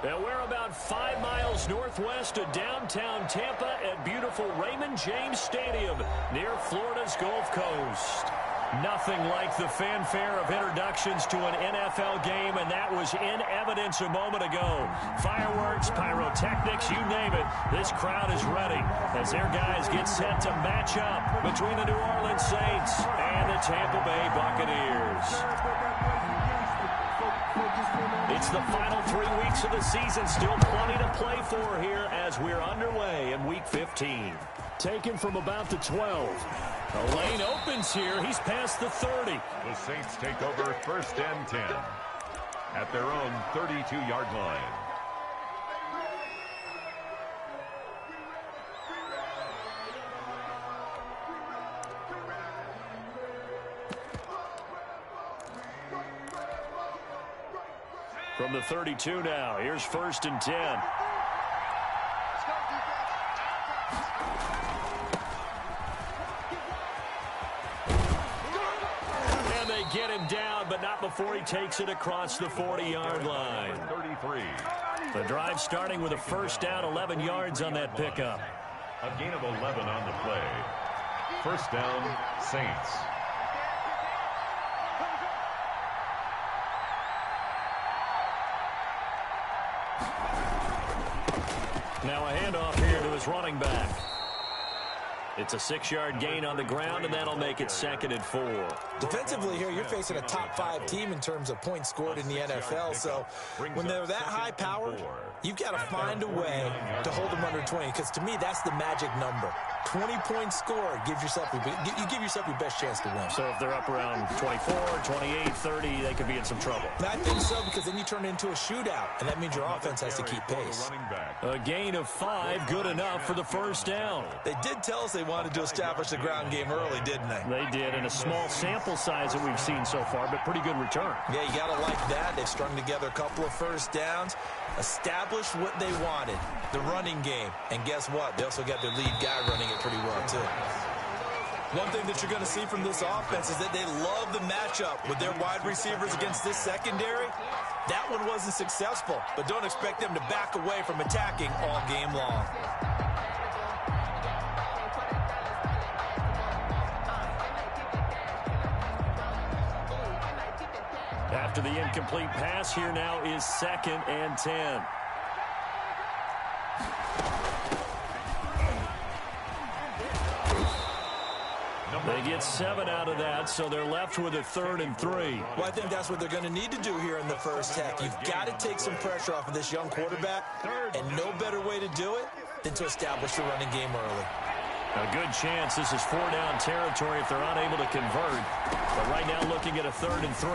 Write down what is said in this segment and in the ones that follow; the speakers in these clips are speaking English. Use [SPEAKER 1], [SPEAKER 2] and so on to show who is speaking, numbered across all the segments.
[SPEAKER 1] And we're about 5 miles northwest of downtown Tampa at beautiful Raymond James Stadium near Florida's Gulf Coast. Nothing like the fanfare of introductions to an NFL game, and that was in evidence a moment ago. Fireworks, pyrotechnics, you name it. This crowd is ready as their guys get set to match up between the New Orleans Saints and the Tampa Bay Buccaneers. It's the final 3 weeks of the season. Still plenty to play for here as we're underway in Week 15. Taken from about the 12. The lane opens here. He's past the 30.
[SPEAKER 2] The Saints take over 1st and 10 at their own 32-yard line.
[SPEAKER 1] From the 32 now, here's 1st and 10. And they get him down, but not before he takes it across the 40-yard line.
[SPEAKER 2] 33.
[SPEAKER 1] The drive starting with a 1st down, 11 yards on that pickup.
[SPEAKER 2] A gain of 11 on the play. 1st down, Saints.
[SPEAKER 1] Now a handoff here to his running back. It's a 6-yard gain on the ground, and that'll make it 2nd and 4.
[SPEAKER 3] Defensively here, you're facing a top 5 team in terms of points scored in the NFL. So when they're that high powered, you've got to find a way to hold them under 20. Because to me, that's the magic number. 20 points scored, you give yourself your best chance to win.
[SPEAKER 1] So if they're up around 24, 28, 30, they could be in some trouble.
[SPEAKER 3] And I think so, because then you turn it into a shootout, and that means your offense has to keep pace.
[SPEAKER 1] A gain of 5, good enough for the 1st down.
[SPEAKER 3] They did tell us they wanted to establish the ground game early, didn't they?
[SPEAKER 1] They did, in a small sample size that we've seen so far, but pretty good return.
[SPEAKER 3] Yeah, you got to like that. They've strung together a couple of 1st downs, established what they wanted, the running game. And guess what? They also got their lead guy running it pretty well, too. One thing that you're going to see from this offense is that they love the matchup with their wide receivers against this secondary. That one wasn't successful, but don't expect them to back away from attacking all game long.
[SPEAKER 1] After the incomplete pass, here now is 2nd and 10. They get 7 out of that, so they're left with a 3rd and 3.
[SPEAKER 3] Well, I think that's what they're going to need to do here in the first half. You've got to take some pressure off of this young quarterback, and no better way to do it than to establish the running game early.
[SPEAKER 1] A good chance this is 4-down territory if they're unable to convert. But right now looking at a 3rd and 3.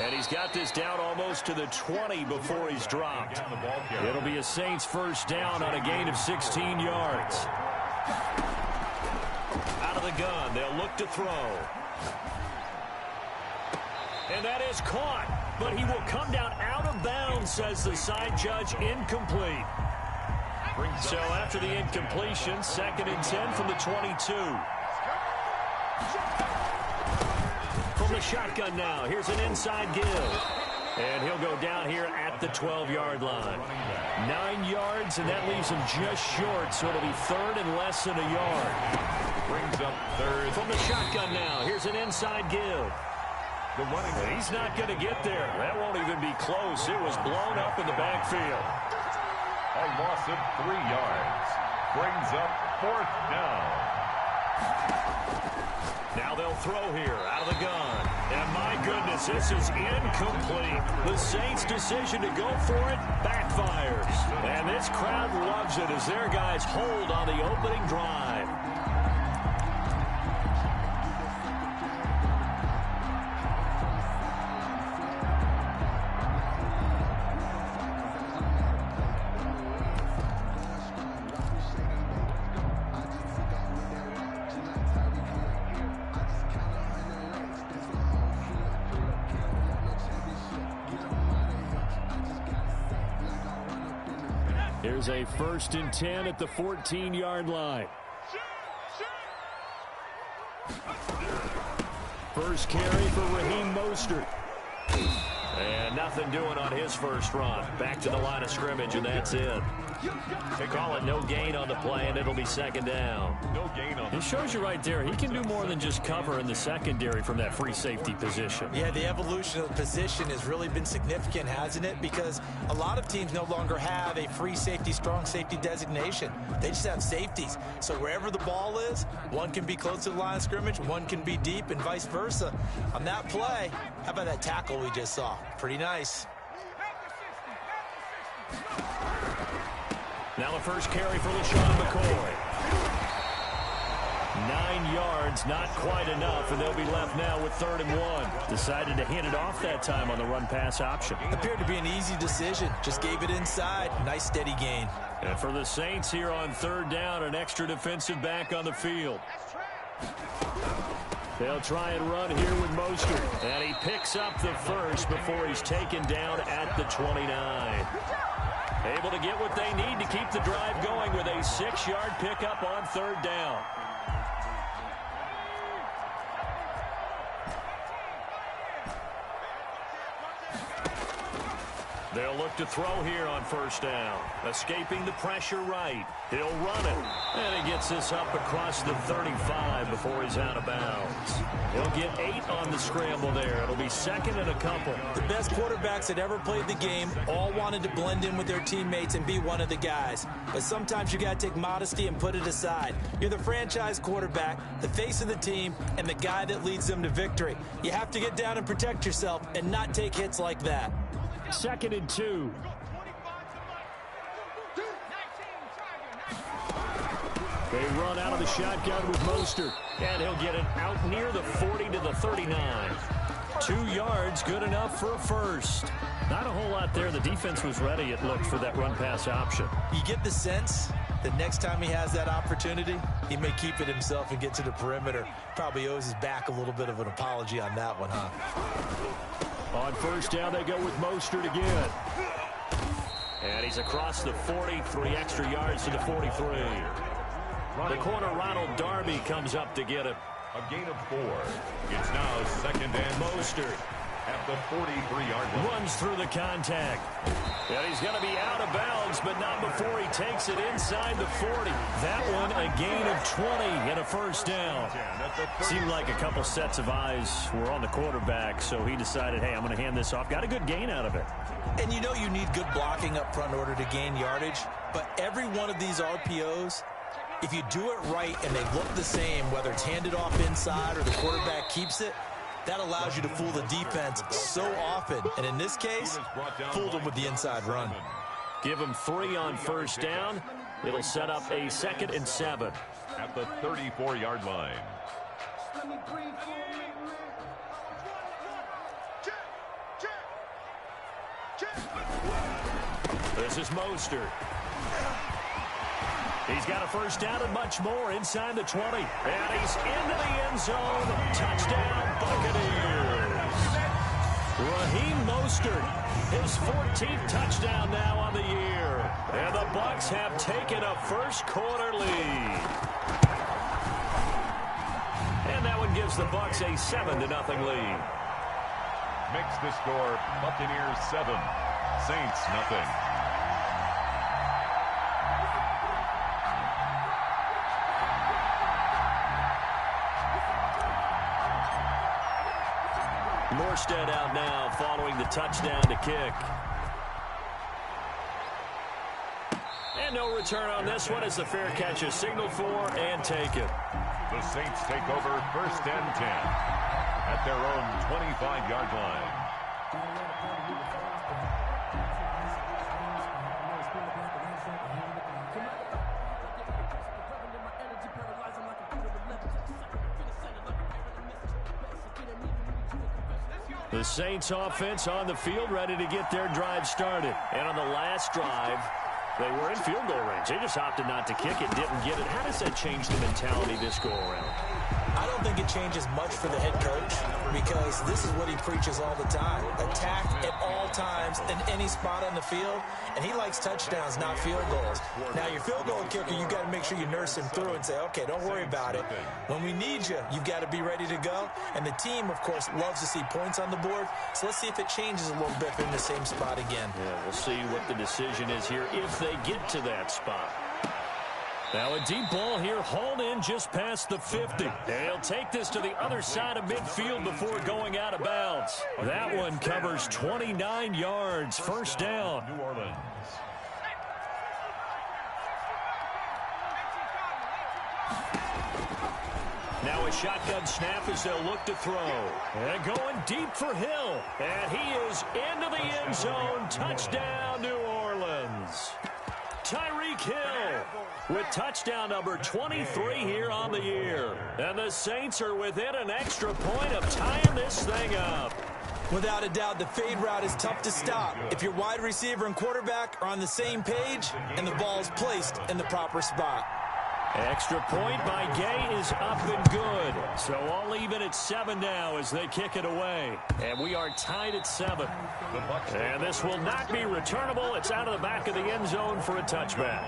[SPEAKER 1] And he's got this down almost to the 20 before he's dropped. It'll be a Saints 1st down on a gain of 16 yards. Out of the gun, they'll look to throw. And that is caught, but he will come down out of bounds, says the side judge, incomplete. So after the incompletion, 2nd and 10 from the 22. From the shotgun now, here's an inside give. And he'll go down here at the 12-yard line. 9 yards, and that leaves him just short, so it'll be 3rd and less than a yard.
[SPEAKER 2] Brings up 3rd.
[SPEAKER 1] From the shotgun now, here's an inside give. He's not going to get there. That won't even be close. It was blown up in the backfield.
[SPEAKER 2] A loss of 3 yards. Brings up 4th down.
[SPEAKER 1] Now they'll throw here out of the gun. And my goodness, this is incomplete. The Saints' decision to go for it backfires. And this crowd loves it as their guys hold on the opening drive. Here's a 1st and 10 at the 14-yard line. First carry for Raheem Mostert. And nothing doing on his first run. Back to the line of scrimmage, and that's it. They call it no gain on the play, and it'll be second down.
[SPEAKER 2] No gain on.
[SPEAKER 1] It shows you right there, he can do more than just cover in the secondary from that free safety position.
[SPEAKER 3] Yeah, the evolution of the position has really been significant, hasn't it? Because a lot of teams no longer have a free safety, strong safety designation. They just have safeties. So wherever the ball is, one can be close to the line of scrimmage, one can be deep, and vice versa. On that play, how about that tackle we just saw? Pretty nice.
[SPEAKER 1] Now the first carry for LaShawn McCoy. 9 yards, not quite enough, and they'll be left now with 3rd and 1. Decided to hand it off that time on the run-pass option.
[SPEAKER 3] Appeared to be an easy decision. Just gave it inside. Nice steady gain.
[SPEAKER 1] And for the Saints here on 3rd down, an extra defensive back on the field. They'll try and run here with Mostert. And he picks up the first before he's taken down at the 29. Able to get what they need to keep the drive going with a 6-yard pickup on 3rd down. They'll look to throw here on 1st down. Escaping the pressure right. He'll run it. And he gets this up across the 35 before he's out of bounds. He'll get 8 on the scramble there. It'll be 2nd and a couple.
[SPEAKER 3] The best quarterbacks that ever played the game all wanted to blend in with their teammates and be one of the guys. But sometimes you got to take modesty and put it aside. You're the franchise quarterback, the face of the team, and the guy that leads them to victory. You have to get down and protect yourself and not take hits like that.
[SPEAKER 1] 2nd and 2. They run out of the shotgun with Mostert, and he'll get it out near the 40 to the 39. 2 yards, good enough for a first. Not a whole lot there. The defense was ready, it looked, for that run-pass option.
[SPEAKER 3] You get the sense that next time he has that opportunity, he may keep it himself and get to the perimeter. Probably owes his back a little bit of an apology on that one, huh?
[SPEAKER 1] On 1st down, they go with Mostert again. And he's across the 40, 3 extra yards to the 43. The corner, Ronald Darby, comes up to get it.
[SPEAKER 2] A gain of 4. It's now 2nd and
[SPEAKER 1] Mostert
[SPEAKER 2] at the 43-yard line.
[SPEAKER 1] runs through the contact. And he's going to be out of bounds, but not before he takes it inside the 40. That one a gain of 20 and a 1st down. Seemed like a couple sets of eyes were on the quarterback, so he decided, hey, I'm going to hand this off. Got a good gain out of it.
[SPEAKER 3] And you know you need good blocking up front in order to gain yardage, but every one of these RPOs, if you do it right and they look the same, whether it's handed off inside or the quarterback keeps it, that allows you to fool the defense so often. And in this case, fooled them with the inside run.
[SPEAKER 1] Give him 3 on 1st down. It'll set up a 2nd and 7.
[SPEAKER 2] At the 34-yard line.
[SPEAKER 1] This is Mostert. He's got a 1st down and much more inside the 20. And he's into the end zone. Touchdown, Buccaneers. Raheem Mostert, his 14th touchdown now on the year. And the Bucs have taken a first-quarter lead. And that one gives the Bucs a 7-0 lead.
[SPEAKER 2] Makes the score Buccaneers 7, Saints nothing.
[SPEAKER 1] Morstead out now following the touchdown to kick. And no return on this one as the fair catch is signaled for and taken.
[SPEAKER 2] The Saints take over 1st and 10 at their own 25-yard line.
[SPEAKER 1] The Saints offense on the field ready to get their drive started. And on the last drive, they were in field goal range. They just opted not to kick it, didn't get it. How does that change the mentality this go around?
[SPEAKER 3] I don't think it changes much for the head coach because this is what he preaches all the time. Attack at all times in any spot on the field, and he likes touchdowns, not field goals. Now, your field goal kicker, you got to make sure you nurse him through and say, okay, don't worry about it. When we need you, you've got to be ready to go. And the team, of course, loves to see points on the board. So let's see if it changes a little bit if they're in the same spot again.
[SPEAKER 1] Yeah, we'll see what the decision is here if they get to that spot. Now a deep ball here, hauled in just past the 50. And he'll take this to the other side of midfield before going out of bounds. That one covers 29 yards. First down.
[SPEAKER 2] New Orleans.
[SPEAKER 1] Now a shotgun snap as they'll look to throw. And going deep for Hill. And he is into the end zone. Touchdown, New Orleans. Tyreek Hill with touchdown number 23 here on the year. And the Saints are within an extra point of tying this thing up.
[SPEAKER 3] Without a doubt, the fade route is tough to stop if your wide receiver and quarterback are on the same page and the ball is placed in the proper spot.
[SPEAKER 1] Extra point by Gay is up and good. So all even at 7 now as they kick it away. And we are tied at 7. And this will not be returnable. It's out of the back of the end zone for a touchback.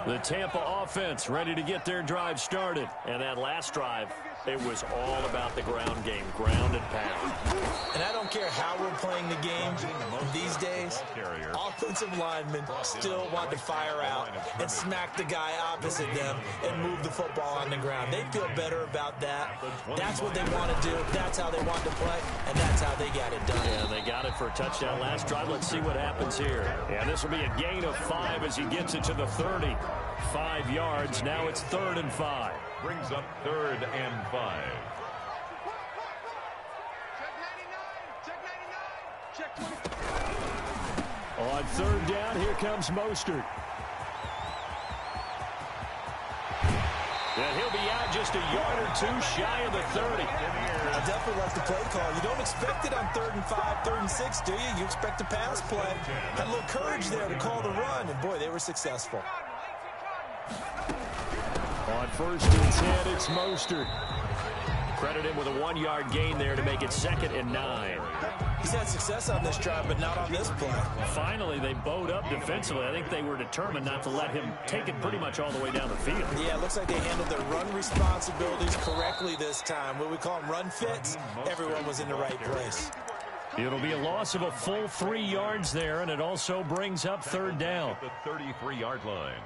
[SPEAKER 1] The Tampa offense ready to get their drive started. And that last drive, it was all about the ground game, ground and pound.
[SPEAKER 3] And I don't care how we're playing the game these days, offensive linemen still want to fire out and smack the guy opposite them and move the football on the ground. They feel better about that. That's what they want to do. That's how they want to play, and that's how they got it done.
[SPEAKER 1] Yeah, they got it for a touchdown last drive. Let's see what happens here. Yeah, this will be a gain of 5 as he gets it to the 30. 5 yards. Now it's 3rd and 5.
[SPEAKER 2] Brings up 3rd and 5.
[SPEAKER 1] On 3rd down, here comes Mostert. And he'll be out just a yard or 2 shy of the 30.
[SPEAKER 3] I definitely like the play call. You don't expect it on 3rd and 5, 3rd and 6, do you? You expect a pass play. Had a little courage there to call the run, and boy, they were successful.
[SPEAKER 1] On 1st and 10, it's Mostert. Credit him with a 1-yard gain there to make it 2nd and 9.
[SPEAKER 3] He's had success on this drive, but not on this play.
[SPEAKER 1] Finally, they bowed up defensively. I think they were determined not to let him take it pretty much all the way down the field.
[SPEAKER 3] Yeah, it looks like they handled their run responsibilities correctly this time. What we call them run fits, everyone was in the right place.
[SPEAKER 1] It'll be a loss of a full 3 yards there, and it also brings up 3rd down.
[SPEAKER 2] The 33-yard line.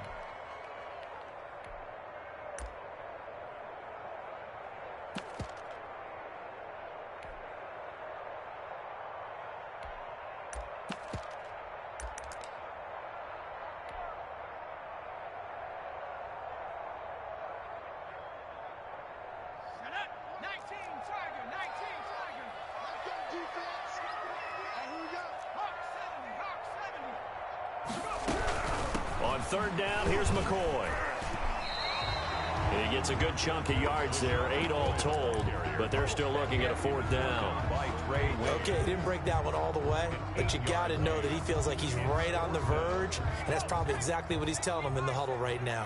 [SPEAKER 1] On 3rd down, here's McCoy. He gets a good chunk of yards there, 8 all told, but they're still looking at a 4th down.
[SPEAKER 3] Okay, he didn't break that one all the way, but you got to know that he feels like he's right on the verge, and that's probably exactly what he's telling them in the huddle right now.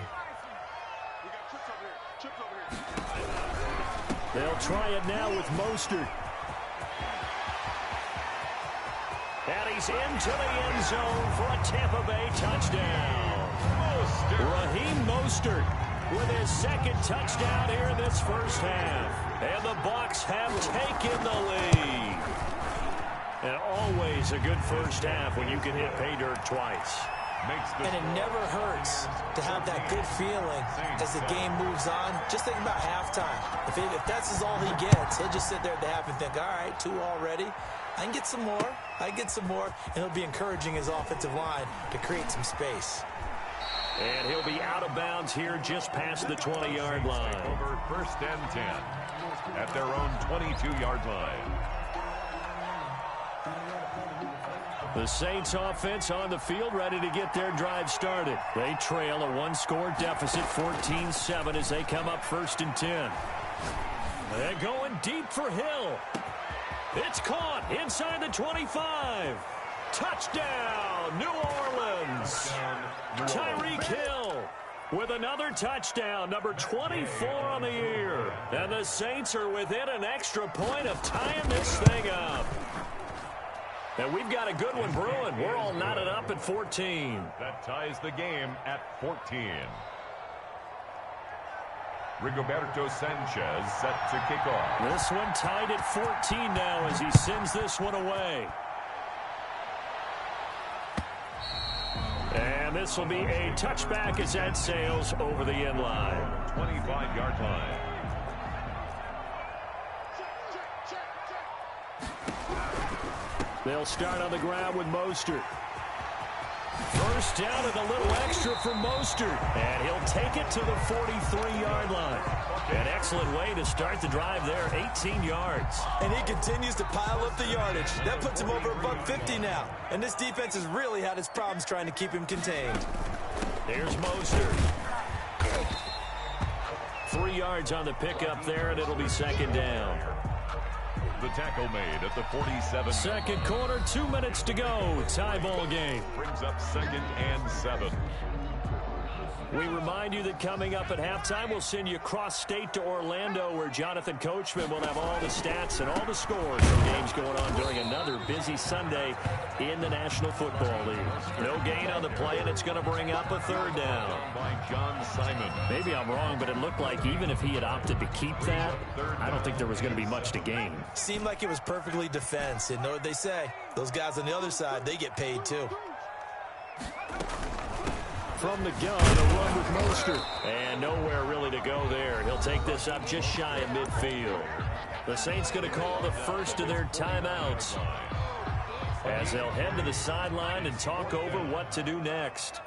[SPEAKER 1] They'll try it now with Mostert. And he's into the end zone for a Tampa Bay touchdown. Raheem Mostert with his 2nd touchdown here in this first half. And the Bucs have taken the lead. And always a good first half when you can hit pay dirt twice.
[SPEAKER 3] And it never hurts to have that good feeling as the game moves on. Just think about halftime. If that's all he gets, he'll just sit there at the half and think, all right, 2 already. I can get some more. I can get some more. And he'll be encouraging his offensive line to create some space.
[SPEAKER 1] And he'll be out of bounds here just past the 20-yard line.
[SPEAKER 2] Over 1st and 10 at their own 22-yard line.
[SPEAKER 1] The Saints offense on the field ready to get their drive started. They trail a 1-score deficit, 14-7 as they come up 1st and 10. They're going deep for Hill. It's caught inside the 25. Touchdown, New Orleans. Tyreek Hill with another touchdown, number 24 on the year. And the Saints are within an extra point of tying this thing up. And we've got a good one brewing. We're all knotted up at 14.
[SPEAKER 2] That ties the game at 14. Rigoberto Sanchez set to kick off.
[SPEAKER 1] This one tied at 14 now as he sends this one away. And this will be a touchback as that sails over the end line.
[SPEAKER 2] 25-yard line.
[SPEAKER 1] They'll start on the ground with Mostert. First down and a little extra for Mostert. And he'll take it to the 43-yard line. An excellent way to start the drive there, 18 yards.
[SPEAKER 3] And he continues to pile up the yardage. That puts him over $150 now. And this defense has really had its problems trying to keep him contained.
[SPEAKER 1] Here's Mostert. 3 yards on the pickup there, and it'll be second down.
[SPEAKER 2] The tackle made at the 47.
[SPEAKER 1] Second quarter, 2 minutes to go. Tie ball game.
[SPEAKER 2] Brings up 2nd and 7.
[SPEAKER 1] We remind you that coming up at halftime, we'll send you cross-state to Orlando, where Jonathan Coachman will have all the stats and all the scores from games going on during another busy Sunday in the National Football League. No gain on the play, and it's going to bring up a third down.
[SPEAKER 2] By John Simon.
[SPEAKER 1] Maybe I'm wrong, but it looked like even if he had opted to keep that, I don't think there was going to be much to gain.
[SPEAKER 3] Seemed like it was perfectly defense. And know what they say? Those guys on the other side, they get paid too.
[SPEAKER 1] From the gun, a run with Mostert. And nowhere really to go there. He'll take this up just shy of midfield. The Saints going to call the first of their timeouts as they'll head to the sideline and talk over what to do next.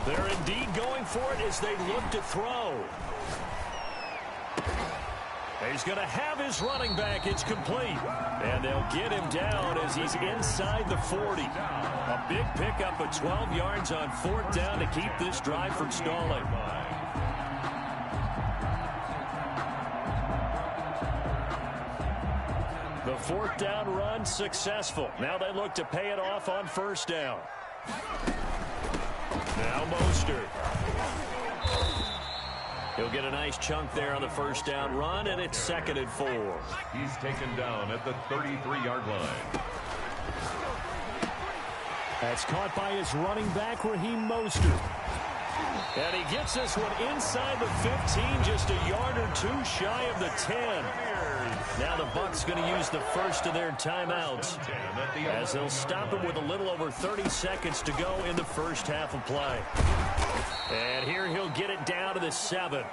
[SPEAKER 1] They're indeed going for it as they look to throw. He's going to have his running back. It's complete. And they'll get him down as he's inside the 40. A big pickup of 12 yards on 4th down to keep this drive from stalling. The 4th down run successful. Now they look to pay it off on 1st down. Now Mostert. He'll get a nice chunk there on the 1st down run, and it's 2nd and 4.
[SPEAKER 2] He's taken down at the 33-yard line.
[SPEAKER 1] That's caught by his running back, Raheem Mostert. And he gets this one inside the 15, just a yard or two shy of the 10. Now the Bucs going to use the first of their timeouts as they'll stop him with a little over 30 seconds to go in the first half of play. And here he'll get it down to the 7.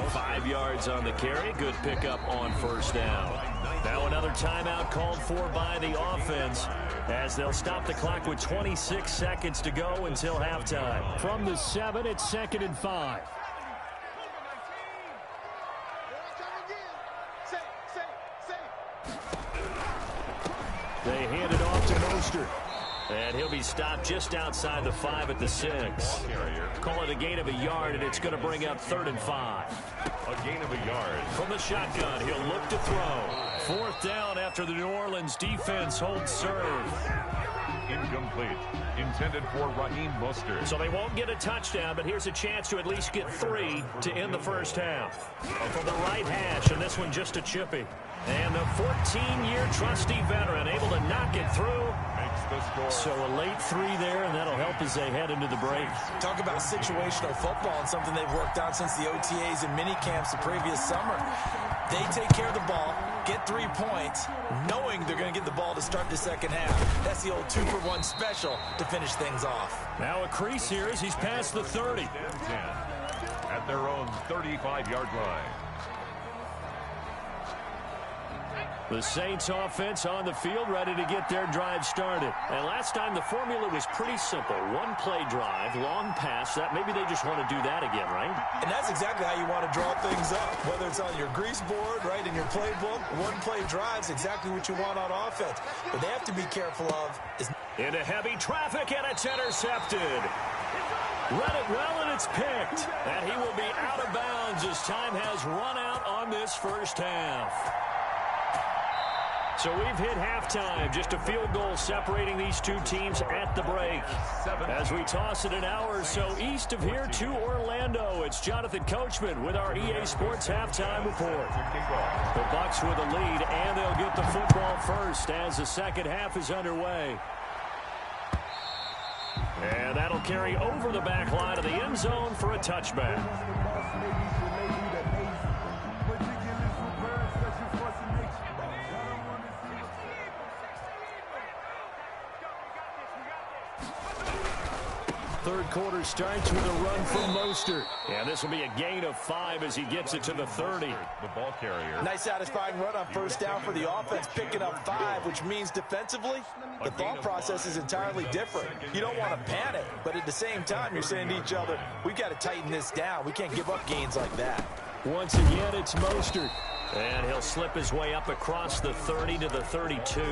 [SPEAKER 1] 5 yards on the carry. Good pickup on 1st down. Now another timeout called for by the offense as they'll stop the clock with 26 seconds to go until halftime. From the 7, it's 2nd and 5. They hand it off to Mostert. And he'll be stopped just outside the 5 at the 6. Call it a gain of a yard, and it's going to bring up 3rd and 5.
[SPEAKER 2] A gain of a yard.
[SPEAKER 1] From the shotgun, he'll look to throw. 4th down after the New Orleans defense holds serve.
[SPEAKER 2] Incomplete. Intended for Raheem Mostert.
[SPEAKER 1] So they won't get a touchdown, but here's a chance to at least get 3 to end the first half. From the right hash, and this one just a chippy. And the 14-year trusty veteran able to knock it through.
[SPEAKER 2] Makes the score.
[SPEAKER 1] So a late 3 there, and that'll help as they head into the break.
[SPEAKER 3] Talk about situational football and something they've worked on since the OTAs and mini camps the previous summer. They take care of the ball, get 3 points, knowing they're going to get the ball to start the second half. That's the old 2-for-1 special to finish things off.
[SPEAKER 1] Now a crease here as he's past the 30.
[SPEAKER 2] At their own 35-yard line.
[SPEAKER 1] The Saints offense on the field ready to get their drive started. And last time the formula was pretty simple. 1 play drive, long pass. That maybe they just want to do that again, right?
[SPEAKER 3] And that's exactly how you want to draw things up. Whether it's on your grease board, right, in your playbook, 1 play drive's exactly what you want on offense. What they have to be careful of is...
[SPEAKER 1] Into heavy traffic, and it's intercepted. Read it well, and it's picked. And he will be out of bounds as time has run out on this first half. So we've hit halftime. Just a field goal separating these two teams at the break. As we toss it an hour or so east of here to Orlando, it's Jonathan Coachman with our EA Sports Halftime Report. The Bucs with a lead, and they'll get the football first as the second half is underway. And that'll carry over the back line of the end zone for a touchback. Third quarter starts with a run from Mostert. And this will be a gain of 5 as he gets it to the 30.
[SPEAKER 2] The ball carrier.
[SPEAKER 3] Nice satisfying run on first down for the offense, picking up 5, which means defensively, the thought process is entirely different. You don't want to panic, but at the same time, you're saying to each other, we've got to tighten this down. We can't give up gains like that.
[SPEAKER 1] Once again, it's Mostert. And he'll slip his way up across the 30 to the 32.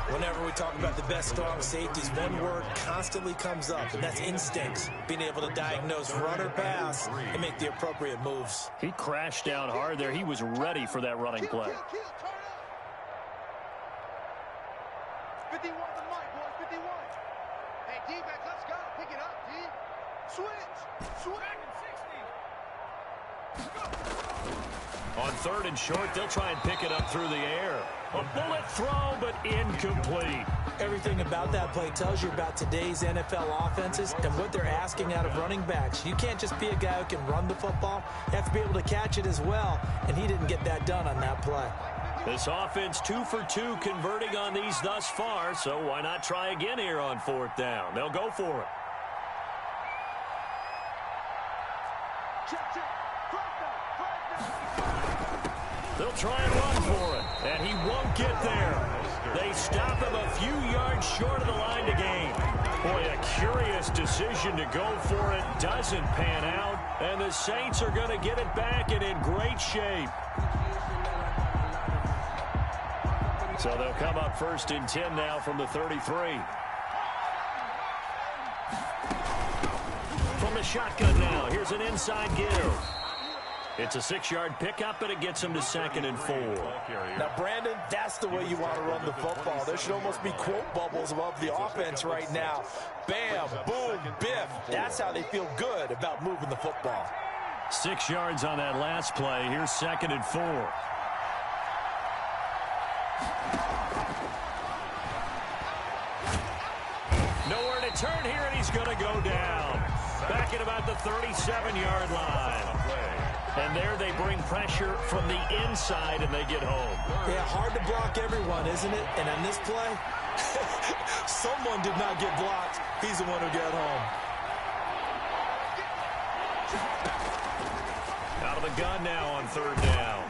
[SPEAKER 3] Whenever we talk about the best strong safeties, one word constantly comes up, and that's instincts. Being able to diagnose run or pass and make the appropriate moves.
[SPEAKER 1] He crashed down hard there. He was ready for that running play.
[SPEAKER 4] 51 the mic, boys, 51. Hey, D-back, let's go. Pick it up, D. Switch.
[SPEAKER 1] On third and short, they'll try and pick it up through the air. A bullet throw, but incomplete.
[SPEAKER 3] Everything about that play tells you about today's NFL offenses and what they're asking out of running backs. You can't just be a guy who can run the football. You have to be able to catch it as well, and he didn't get that done on that play.
[SPEAKER 1] This offense 2 for 2 converting on these thus far, so why not try again here on fourth down? They'll go for it. They'll try and run for it, and he won't get there. They stop him a few yards short of the line to gain. Boy, a curious decision to go for it. Doesn't pan out, and the Saints are going to get it back and in great shape. So they'll come up first and 10 now from the 33. From the shotgun now, here's an inside give. It's a 6-yard pickup, and it gets him to 2nd and 4.
[SPEAKER 3] Now, Brandon, that's the way you want to run the football. There should almost be quote bubbles above the offense right now. Bam, boom, biff. That's how they feel good about moving the football.
[SPEAKER 1] 6 yards on that last play. Here's 2nd and 4. Nowhere to turn here, and he's going to go down. Back at about the 37-yard line. And there they bring pressure from the inside, and they get home.
[SPEAKER 3] Yeah, hard to block everyone, isn't it? And on this play, someone did not get blocked. He's the one who got home.
[SPEAKER 1] Out of the gun now on third down.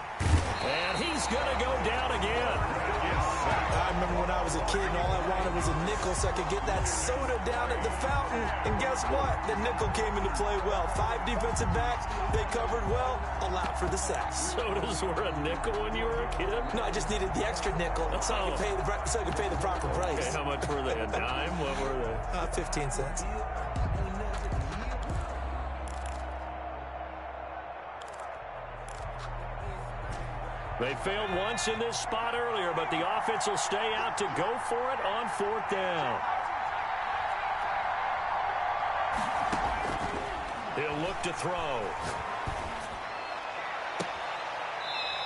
[SPEAKER 1] And he's going to go down again.
[SPEAKER 3] I remember when I was a kid and all I wanted was a nickel so I could get that soda down at the fountain. And guess what? The nickel came into play well. 5 defensive backs, they covered well, allowed for the sacks.
[SPEAKER 1] Sodas were a nickel when you were a kid?
[SPEAKER 3] No, I just needed the extra nickel so I could pay the proper price.
[SPEAKER 1] Okay, how much were they? A dime? What were they?
[SPEAKER 3] 15 cents.
[SPEAKER 1] They failed once in this spot earlier, but the offense will stay out to go for it on fourth down. He'll look to throw.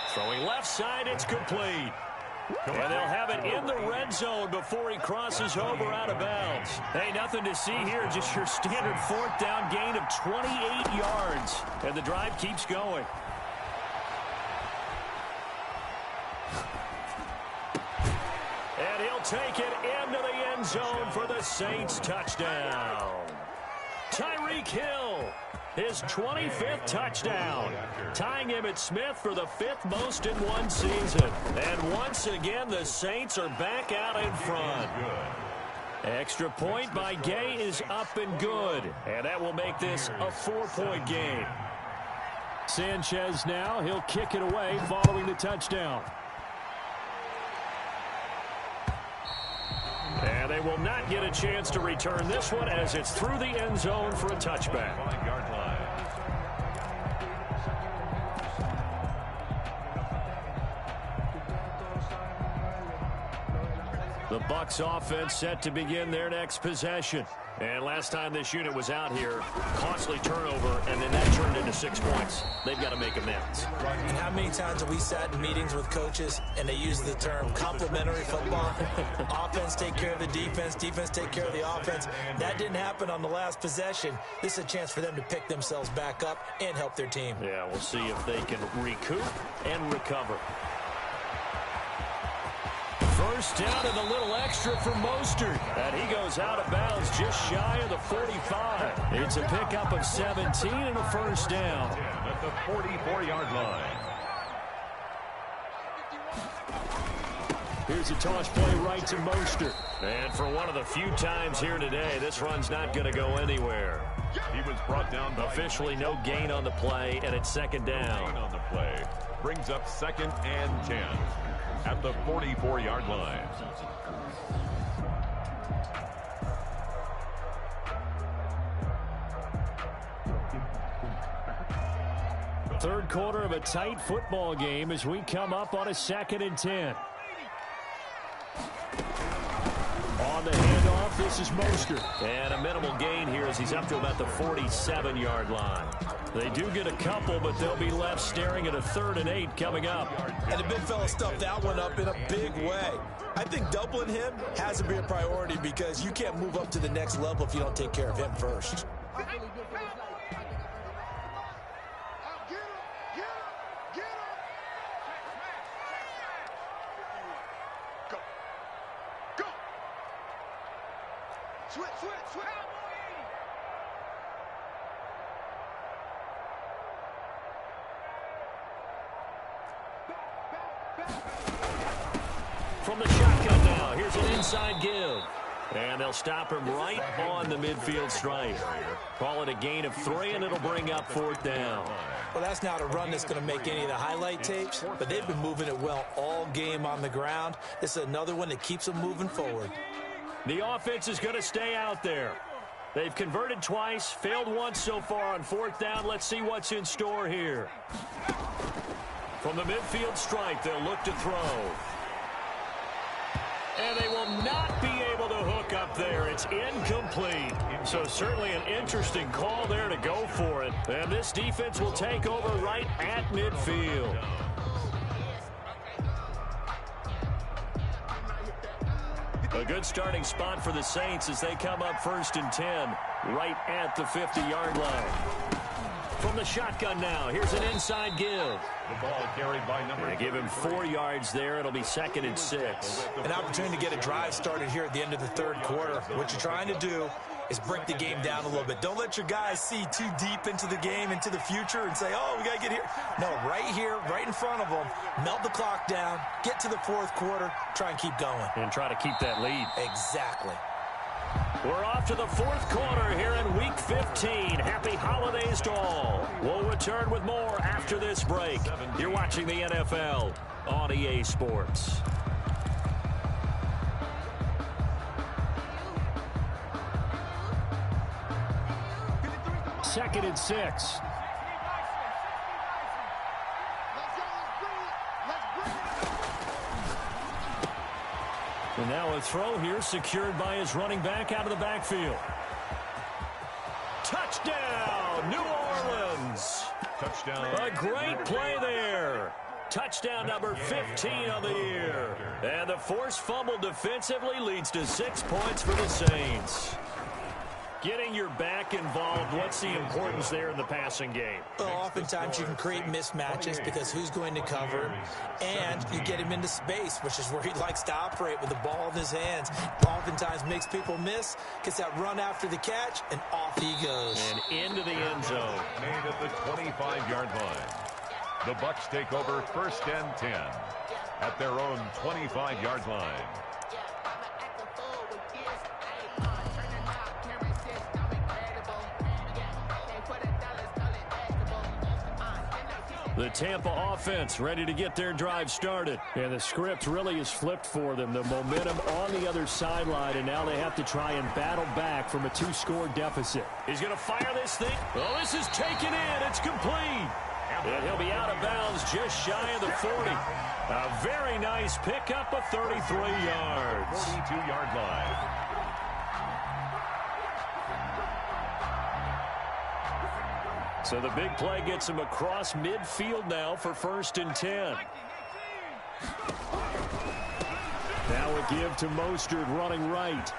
[SPEAKER 1] Throwing left side, it's complete. And they'll have it in the red zone before he crosses over out of bounds. Hey, nothing to see here, just your standard fourth down gain of 28 yards. And the drive keeps going. And he'll take it into the end zone for the Saints touchdown. Tyreek Hill, his 25th touchdown, tying Emmitt Smith for the 5th most in one season. And once again, the Saints are back out in front. Extra point by Gay is up and good. And that will make this a 4-point game. Sanchez now, he'll kick it away following the touchdown. And they will not get a chance to return this one as it's through the end zone for a touchback.
[SPEAKER 2] 5-yard line.
[SPEAKER 1] The Bucs offense set to begin their next possession. And last time this unit was out here, costly turnover, and then that turned into 6 points. They've got to make amends.
[SPEAKER 3] And how many times have we sat in meetings with coaches and they use the term complementary football? Offense take care of the defense, defense take care of the offense. That didn't happen on the last possession. This is a chance for them to pick themselves back up and help their team.
[SPEAKER 1] Yeah, we'll see if they can recoup and recover. First down and a little extra for Mostert. And he goes out of bounds just shy of the 45. It's a pickup of 17 and a first down.
[SPEAKER 2] At the 44-yard line.
[SPEAKER 1] Here's a toss play right to Mostert. And for one of the few times here today, this run's not going to go anywhere.
[SPEAKER 2] He was brought down by
[SPEAKER 1] officially no gain on the play, and it's second down.
[SPEAKER 2] On the play. Brings up 2nd and 10. At the 44-yard line.
[SPEAKER 1] Third quarter of a tight football game as we come up on a 2nd and 10. On the handoff, this is Mostert. And a minimal gain here as he's up to about the 47-yard line. They do get a couple, but they'll be left staring at a 3rd and 8 coming up.
[SPEAKER 3] And the big fella stuffed that one up in a big way. I think doubling him has to be a priority because you can't move up to the next level if you don't take care of him first.
[SPEAKER 1] From the shotgun now, here's an inside give. And they'll stop him right on the midfield stripe. Call it a gain of 3, and it'll bring up 4th down.
[SPEAKER 3] Well, that's not a run that's going to make any of the highlight tapes, but they've been moving it well all game on the ground. This is another one that keeps them moving forward.
[SPEAKER 1] The offense is going to stay out there. They've converted twice, failed once so far on 4th down. Let's see what's in store here. From the midfield stripe, they'll look to throw. And they will not be able to hook up there. It's incomplete. So certainly an interesting call there to go for it. And this defense will take over right at midfield. A good starting spot for the Saints as they come up 1st and 10 right at the 50-yard line. From the shotgun now, here's an inside give.
[SPEAKER 2] The ball carried by number.
[SPEAKER 1] Give him 4 yards there. It'll be 2nd and 6.
[SPEAKER 3] An opportunity to get a drive started here at the end of the 3rd quarter. What you're trying to do is break the game down a little bit. Don't let your guys see too deep into the game, into the future, and say, oh, we got to get here. No, right here, right in front of them, melt the clock down, get to the 4th quarter, try and keep going.
[SPEAKER 1] And try to keep that lead.
[SPEAKER 3] Exactly.
[SPEAKER 1] We're off to the 4th quarter here in Week 15. Happy holidays to all. We'll return with more after this break. You're watching the NFL on EA Sports. Second and 6. And now a throw here secured by his running back out of the backfield. Touchdown, New Orleans.
[SPEAKER 2] Touchdown.
[SPEAKER 1] A great play there. Touchdown number 15 of the year. And the forced fumble defensively leads to 6 points for the Saints. Getting your back involved, what's the importance there in the passing game?
[SPEAKER 3] Well, oftentimes you can create mismatches because who's going to cover him, and you get him into space, which is where he likes to operate with the ball in his hands. Oftentimes makes people miss, gets that run after the catch, and off he goes.
[SPEAKER 1] And into the end zone.
[SPEAKER 2] Made at the 25-yard line. The Bucs take over 1st and 10 at their own 25-yard line.
[SPEAKER 1] The Tampa offense ready to get their drive started. And the script really is flipped for them. The momentum on the other sideline, and now they have to try and battle back from a 2-score deficit. He's going to fire this thing. Oh, this is taken in. It's complete. And he'll be out of bounds just shy of the 40. A very nice pickup of 33 yards.
[SPEAKER 2] 42-yard line.
[SPEAKER 1] So the big play gets him across midfield now for 1st and 10. Now a give to Mostert running right.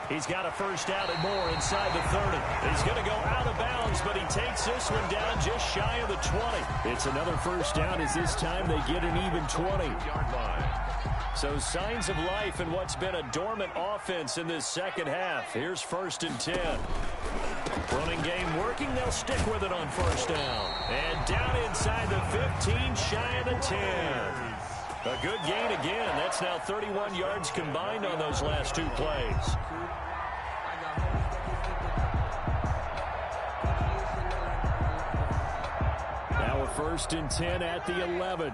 [SPEAKER 1] He's got a first down and more inside the 30. He's going to go out of bounds, but he takes this one down just shy of the 20. It's another first down as this time they get an even 20. So signs of life in what's been a dormant offense in this second half. Here's 1st and 10. Running game working. They'll stick with it on first down. And down inside the 15, shy of the 10. A good gain again. That's now 31 yards combined on those last 2 plays. Now a 1st and 10 at the 11.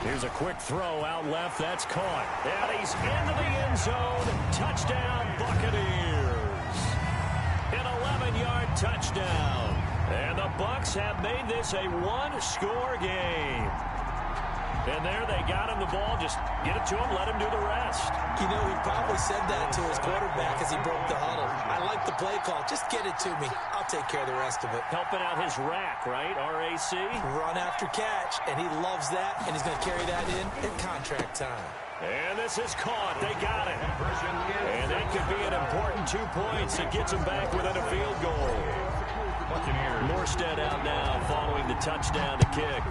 [SPEAKER 1] Here's a quick throw out left. That's caught. And he's into the end zone. Touchdown, Buccaneers. An 11-yard touchdown. And the Bucs have made this a 1-score game. And there they got him the ball. Just get it to him, let him do the rest.
[SPEAKER 3] You know, he probably said that to his quarterback as he broke the huddle. I like the play call. Just get it to me. I'll take care of the rest of it.
[SPEAKER 1] Helping out his rack, right? RAC.
[SPEAKER 3] Run after catch, and he loves that, and he's going to carry that in at contract time.
[SPEAKER 1] And this is caught. They got it. And that could be an important 2 points. It gets them back within a field goal. Morstead out now following the touchdown to kick.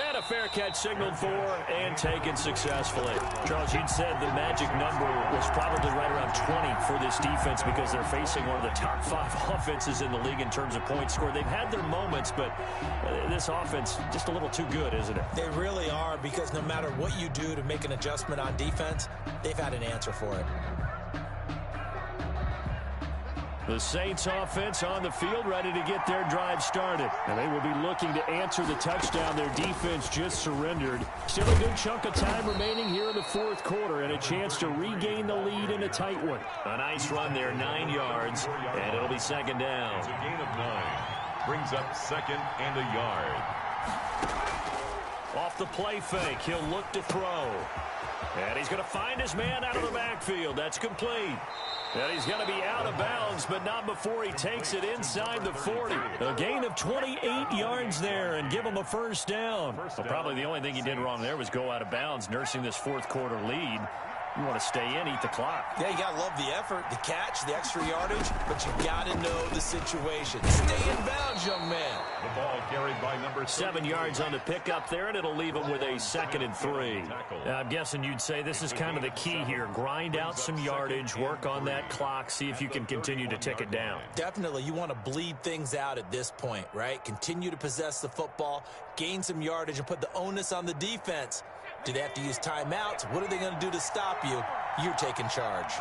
[SPEAKER 1] And a fair catch signaled for and taken successfully. Charles, you'd said the magic number was probably right around 20 for this defense because they're facing one of the top 5 offenses in the league in terms of points scored. They've had their moments, but this offense just a little too good, isn't it?
[SPEAKER 3] They really are, because no matter what you do to make an adjustment on defense, they've had an answer for it.
[SPEAKER 1] The Saints offense on the field ready to get their drive started. And they will be looking to answer the touchdown their defense just surrendered. Still a good chunk of time remaining here in the 4th quarter and a chance to regain the lead in a tight one. A nice run there, 9 yards, and it'll be 2nd down.
[SPEAKER 2] It's a gain of 9. Brings up 2nd and a yard.
[SPEAKER 1] Off the play fake, he'll look to throw. And he's going to find his man out of the backfield. That's complete. And he's going to be out of bounds, but not before he takes it inside the 40. A gain of 28 yards there and give him a first down. Well, probably the only thing he did wrong there was go out of bounds, nursing this 4th quarter lead. You want to stay in, eat the clock.
[SPEAKER 3] Yeah, you got to love the effort, the catch, the extra yardage, but you got to know the situation. Stay in bounds, young man.
[SPEAKER 2] The ball carried by number
[SPEAKER 1] 7 yards on the pickup there, and it'll leave him with a 2nd and 3. I'm guessing you'd say this is kind of the key here. Grind out some yardage, work on that clock, see if you can continue to tick it down.
[SPEAKER 3] Definitely. You want to bleed things out at this point, right? Continue to possess the football, gain some yardage, and put the onus on the defense. Do they have to use timeouts? What are they going to do to stop you? You're taking charge.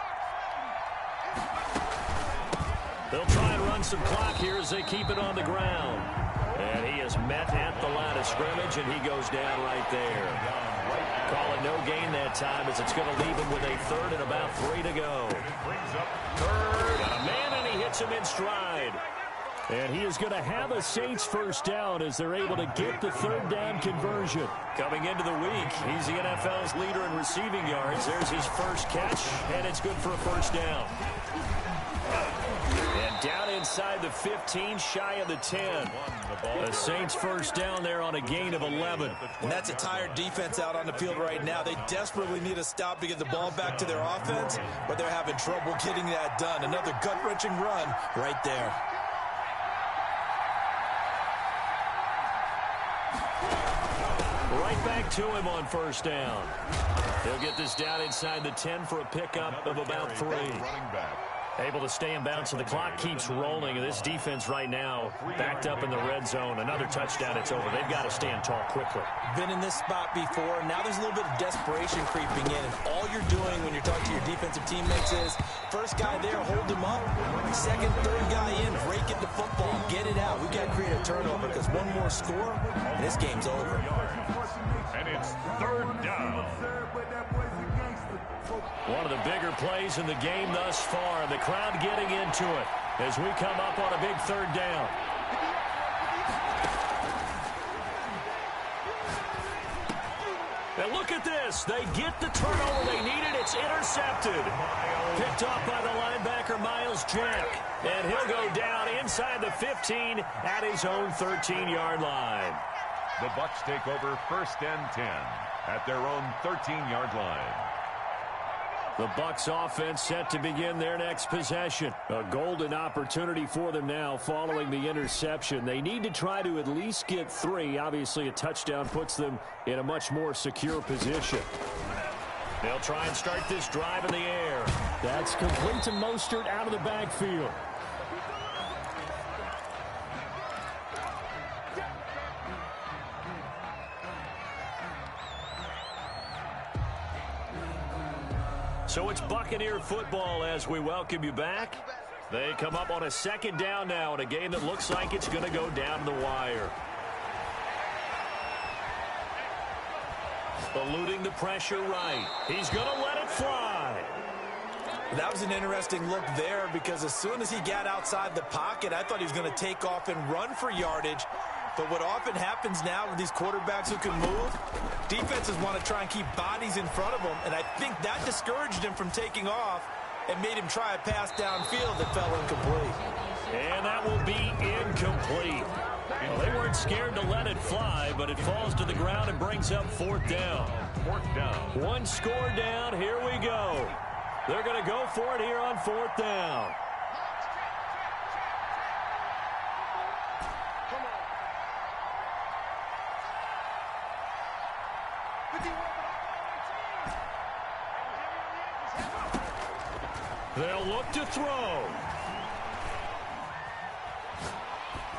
[SPEAKER 1] They'll try and run some clock here as they keep it on the ground. And he is met at the line of scrimmage, and he goes down right there. Call it no gain that time as it's going to leave him with a 3rd and about 3 to go.
[SPEAKER 2] brings up 3rd.
[SPEAKER 1] Got a man, and he hits him in stride. And he is going to have a Saints first down as they're able to get the 3rd down conversion. Coming into the week, he's the NFL's leader in receiving yards. There's his first catch, and it's good for a first down. And down inside the 15, shy of the 10. The Saints first down there on a gain of 11.
[SPEAKER 3] And that's a tired defense out on the field right now. They desperately need a stop to get the ball back to their offense, but they're having trouble getting that done. Another gut-wrenching run right there.
[SPEAKER 1] Right back to him on first down. He'll get this down inside the 10 for a pickup of about 3.
[SPEAKER 2] Running back.
[SPEAKER 1] Able to stay in bounds, so the clock keeps rolling. And this defense right now backed up in the red zone. Another touchdown, it's over. They've got to stand tall quickly.
[SPEAKER 3] Been in this spot before. Now there's a little bit of desperation creeping in. And all you're doing when you're talking to your defensive teammates is, first guy there, hold him up. Second, third guy in, break it the football, get it out. We've got to create a turnover because one more score, and this game's over.
[SPEAKER 2] And it's third down.
[SPEAKER 1] One of the bigger plays in the game thus far. The crowd getting into it as we come up on a big third down. And look at this. They get the turnover they needed. It's intercepted. Picked off by the linebacker, Miles Jack. And he'll go down inside the 15 at his own 13-yard line.
[SPEAKER 2] The Bucs take over first and 10 at their own 13-yard line.
[SPEAKER 1] The Bucs offense set to begin their next possession. A golden opportunity for them now following the interception. They need to try to at least get 3. Obviously, a touchdown puts them in a much more secure position. They'll try and start this drive in the air. That's complete to Mostert out of the backfield. So it's Buccaneer football as we welcome you back. They come up on a second down now in a game that looks like it's going to go down to the wire. Eluding the pressure right. He's going to let it fly.
[SPEAKER 3] That was an interesting look there because as soon as he got outside the pocket, I thought he was going to take off and run for yardage. But what often happens now with these quarterbacks who can move, defenses want to try and keep bodies in front of them, and I think that discouraged him from taking off and made him try a pass downfield that fell incomplete.
[SPEAKER 1] And that will be incomplete. Well, they weren't scared to let it fly, but it falls to the ground and brings up fourth down.
[SPEAKER 2] Fourth down.
[SPEAKER 1] One score down. Here we go. They're going to go for it here on fourth down. They'll look to throw.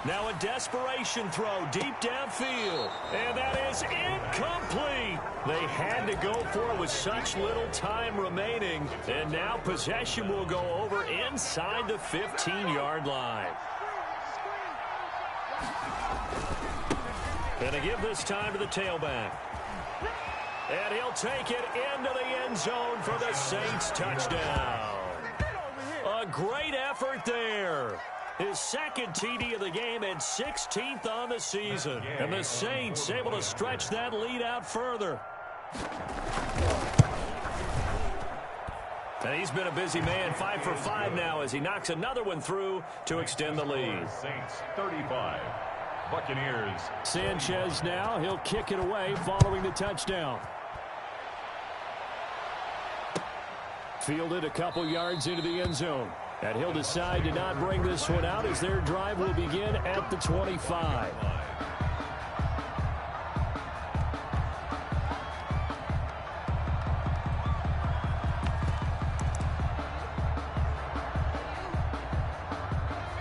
[SPEAKER 1] Now a desperation throw deep downfield. And that is incomplete. They had to go for it with such little time remaining. And now possession will go over inside the 15-yard line. And to give this time to the tailback. And he'll take it into the end zone for the Saints touchdown. A great effort there. His second TD of the game and 16th on the season. And the Saints able to stretch that lead out further. And he's been a busy man, 5 for 5 now as he knocks another one through to extend the lead.
[SPEAKER 2] Saints 35. Buccaneers.
[SPEAKER 1] Sanchez now, he'll kick it away following the touchdown. Fielded a couple yards into the end zone. And he'll decide to not bring this one out as their drive will begin at the 25.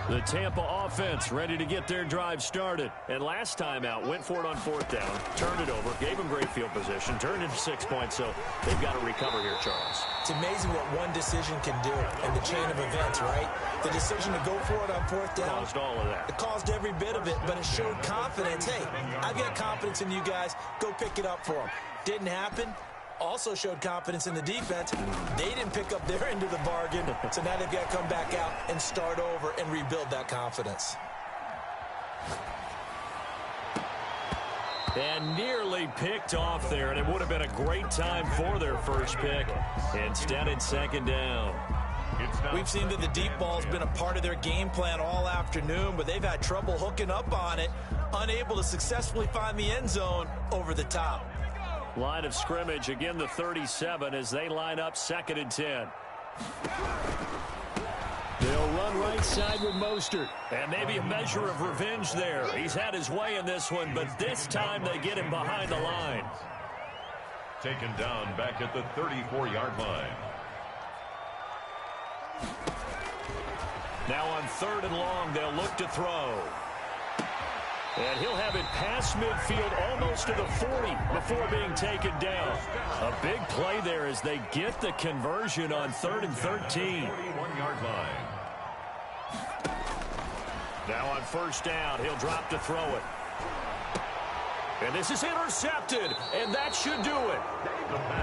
[SPEAKER 1] The Tampa offense ready to get their drive started. And last time out, went for it on fourth down, turned it over, gave them great field position, turned into 6 points, so they've got to recover here, Charles.
[SPEAKER 3] It's amazing what one decision can do in the chain of events, right? The decision to go for it on fourth down.
[SPEAKER 1] Caused all of that.
[SPEAKER 3] It caused every bit of it, but it showed confidence. Hey, I've got confidence in you guys. Go pick it up for them. Didn't happen. Also showed confidence in the defense. They didn't pick up their end of the bargain, so now they've got to come back out and start over and rebuild that confidence.
[SPEAKER 1] And nearly picked off there, and it would have been a great time for their first pick. Instead, it's second down.
[SPEAKER 3] We've seen that the deep ball's been a part of their game plan all afternoon, but they've had trouble hooking up on it, unable to successfully find the end zone over the top.
[SPEAKER 1] Line of scrimmage, again the 37 as they line up 2nd and 10. They'll run right side with Mostert. And maybe a measure of revenge there. He's had his way in this one, but this time they get him behind the line.
[SPEAKER 2] Taken down back at the 34-yard line.
[SPEAKER 1] Now on 3rd and long, they'll look to throw. And he'll have it past midfield almost to the 40 before being taken down. A big play there as they get the conversion on 3rd and 13.
[SPEAKER 2] 41-yard line.
[SPEAKER 1] Now on 1st down, he'll drop to throw it. And this is intercepted, and that should do it.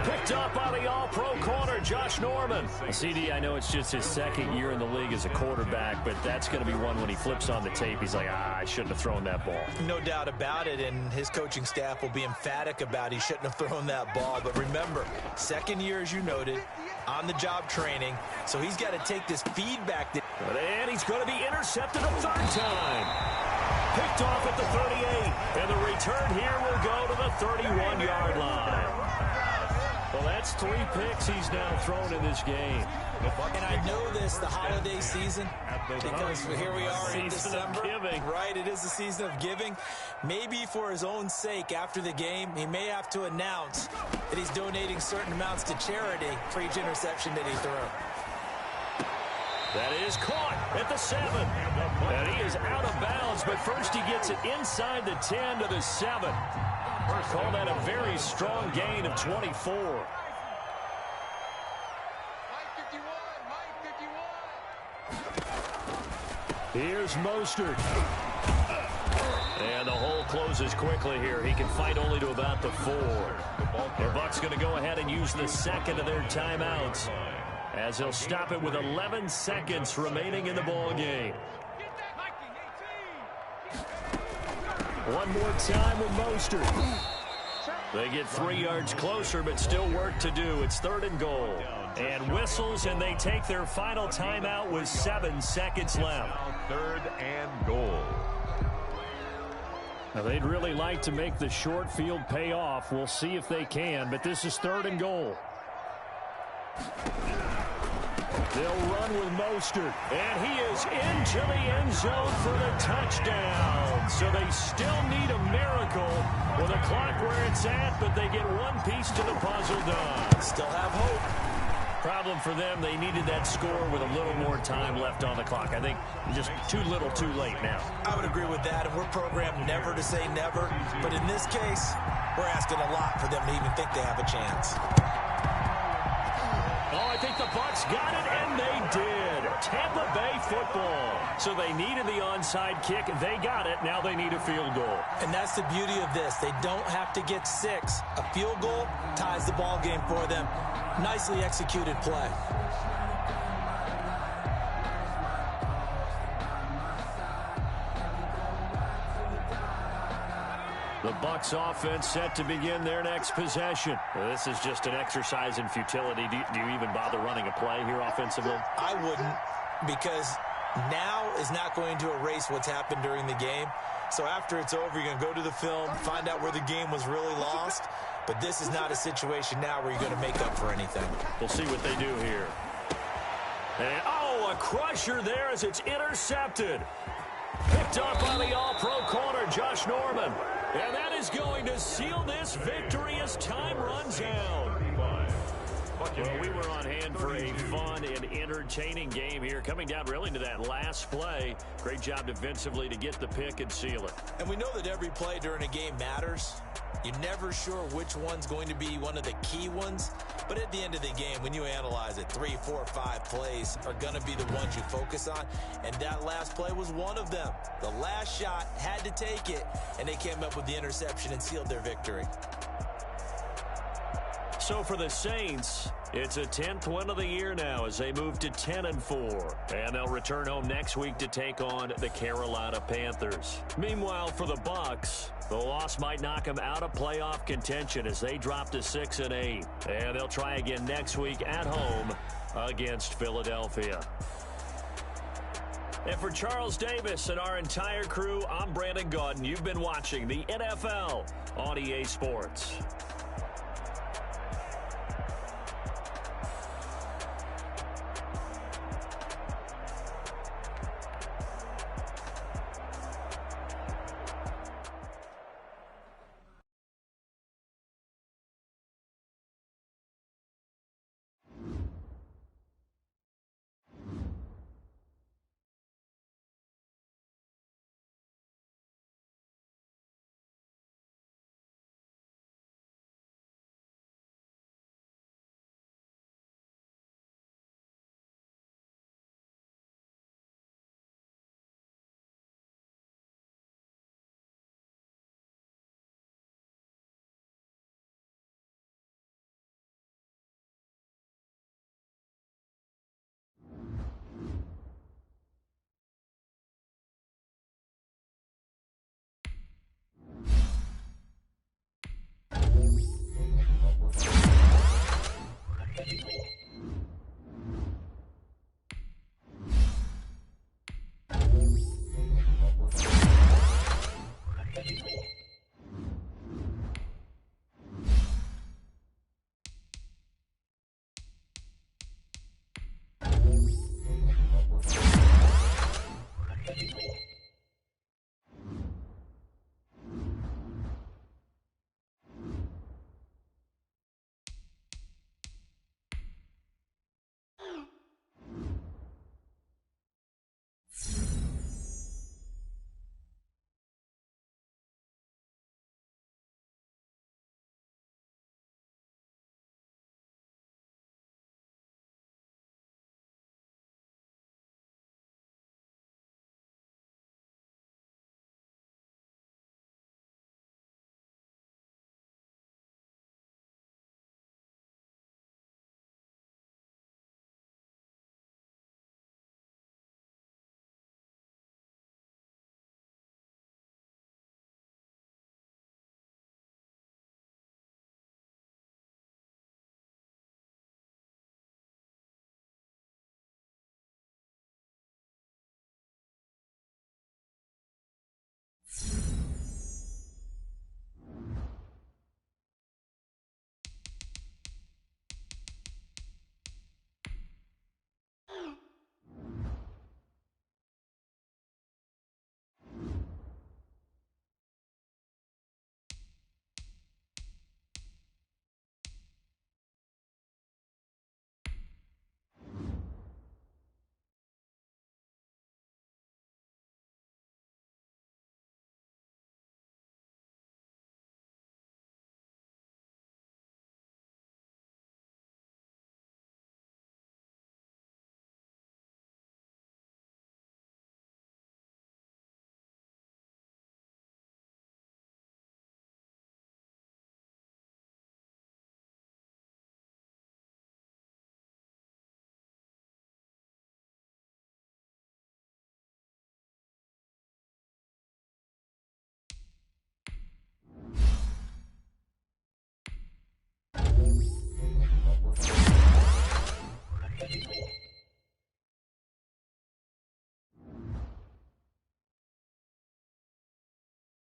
[SPEAKER 1] Picked up by the all-pro corner, Josh Norman. CD, I know it's just his 2nd year in the league as a quarterback, but that's going to be one when he flips on the tape. He's like, I shouldn't have thrown that ball.
[SPEAKER 3] No doubt about it, and his coaching staff will be emphatic about he shouldn't have thrown that ball. But remember, 2nd year, as you noted, on-the-job training, so he's got to take this feedback.
[SPEAKER 1] And he's going to be intercepted a 3rd time. Picked off at the 38, and the return here will go to the 31-yard line. Well, that's 3 picks he's now thrown in this game.
[SPEAKER 3] And I know this, the holiday season, because here we are in December. Right, it is the season of giving. Maybe for his own sake, after the game, he may have to announce that he's donating certain amounts to charity for each interception that he threw.
[SPEAKER 1] That is caught at the 7. And he is out of bounds, but first he gets it inside the 10 to the 7. Call that a very strong gain of 24. Here's Mostert. And the hole closes quickly here. He can fight only to about the 4. The Bucs going to go ahead and use the 2nd of their timeouts, as he'll stop it with 11 seconds remaining in the ball game. One more time with Mostert. They get 3 yards closer, but still work to do. It's 3rd and goal. And whistles, and they take their final timeout with 7 seconds left.
[SPEAKER 2] 3rd and goal.
[SPEAKER 1] Now, they'd really like to make the short field pay off. We'll see if they can, but this is 3rd and goal. They'll run with Mostert, and he is into the end zone for the touchdown. So they still need a miracle with the clock where it's at, but they get one piece to the puzzle done.
[SPEAKER 3] Still have hope.
[SPEAKER 1] Problem for them, they needed that score with a little more time left on the clock. I think just too little too late now.
[SPEAKER 3] I would agree with that, and we're programmed never to say never. But in this case, we're asking a lot for them to even think they have a chance.
[SPEAKER 1] Oh, I think the Bucs got it, and they did. Tampa Bay football. So they needed the onside kick. They got it. Now they need a field goal.
[SPEAKER 3] And that's the beauty of this. They don't have to get 6. A field goal ties the ball game for them. Nicely executed play.
[SPEAKER 1] The Bucs offense set to begin their next possession. Well, this is just an exercise in futility. Do you even bother running a play here offensively?
[SPEAKER 3] I wouldn't, because now is not going to erase what's happened during the game. So after it's over, you're going to go to the film, find out where the game was really lost. But this is not a situation now where you're going to make up for anything.
[SPEAKER 1] We'll see what they do here. And, oh, a crusher there as it's intercepted. Picked up by the all-pro corner, Josh Norman. And that is going to seal this victory as time runs out. Well, we were on hand for a fun and entertaining game here, coming down really to that last play. Great job defensively to get the pick and seal it.
[SPEAKER 3] And we know that every play during a game matters. You're never sure which one's going to be one of the key ones. But at the end of the game, when you analyze it, 3, 4, 5 plays are going to be the ones you focus on. And that last play was one of them. The last shot had to take it, and they came up with the interception and sealed their victory.
[SPEAKER 1] So for the Saints, it's a 10th win of the year now as they move to 10-4. And they'll return home next week to take on the Carolina Panthers. Meanwhile, for the Bucs, the loss might knock them out of playoff contention as they drop to 6-8. And they'll try again next week at home against Philadelphia. And for Charles Davis and our entire crew, I'm Brandon Gaudin. You've been watching the NFL on EA Sports.